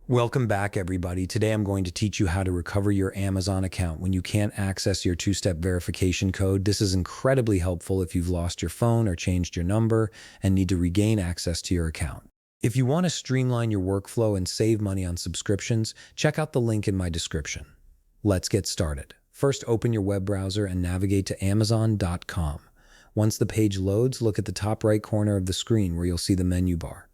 Welcome back, everybody. Today I'm going to teach you how to recover your Amazon account when you can't access your two-step verification code. This is incredibly helpful if you've lost your phone or changed your number and need to regain access to your account. If you want to streamline your workflow and save money on subscriptions, check out the link in my description. Let's get started. First, open your web browser and navigate to Amazon.com. Once the page loads, look at the top right corner of the screen where you'll see the menu bar.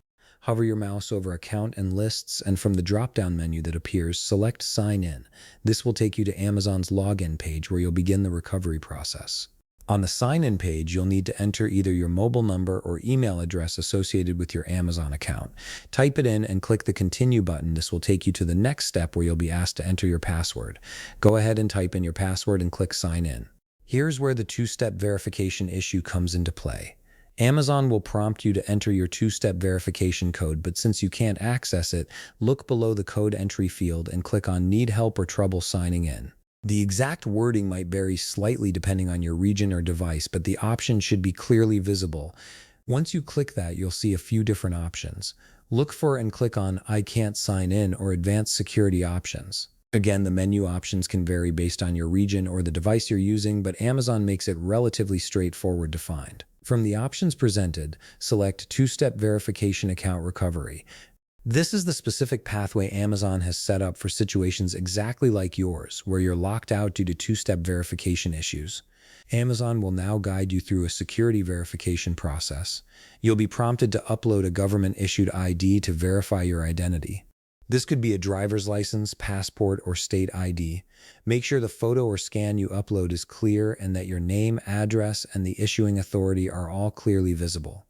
Hover your mouse over Account and Lists, and from the drop-down menu that appears, select Sign In. This will take you to Amazon's login page where you'll begin the recovery process. On the Sign In page, you'll need to enter either your mobile number or email address associated with your Amazon account. Type it in and click the Continue button. This will take you to the next step where you'll be asked to enter your password. Go ahead and type in your password and click Sign In. Here's where the two-step verification issue comes into play. Amazon will prompt you to enter your two-step verification code, but since you can't access it, look below the code entry field and click on Need Help or Trouble Signing In. The exact wording might vary slightly depending on your region or device, but the option should be clearly visible. Once you click that, you'll see a few different options. Look for and click on I Can't Sign In or Advanced Security Options. Again, the menu options can vary based on your region or the device you're using, but Amazon makes it relatively straightforward to find. From the options presented, select Two-Step Verification Account Recovery. This is the specific pathway Amazon has set up for situations exactly like yours, where you're locked out due to two-step verification issues. Amazon will now guide you through a security verification process. You'll be prompted to upload a government-issued ID to verify your identity. This could be a driver's license, passport, or state ID. Make sure the photo or scan you upload is clear and that your name, address, and the issuing authority are all clearly visible.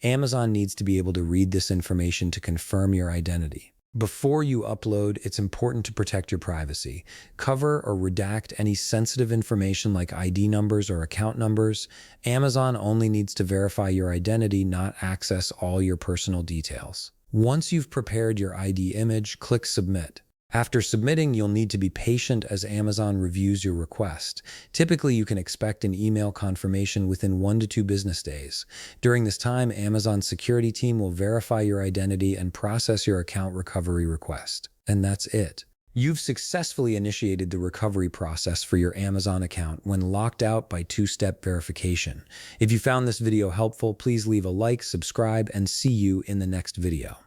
Amazon needs to be able to read this information to confirm your identity. Before you upload, it's important to protect your privacy. Cover or redact any sensitive information like ID numbers or account numbers. Amazon only needs to verify your identity, not access all your personal details. Once you've prepared your ID image, click Submit. After submitting, you'll need to be patient as Amazon reviews your request. Typically, you can expect an email confirmation within 1 to 2 business days. During this time, Amazon's security team will verify your identity and process your account recovery request. And that's it. You've successfully initiated the recovery process for your Amazon account when locked out by two-step verification. If you found this video helpful, please leave a like, subscribe, and see you in the next video.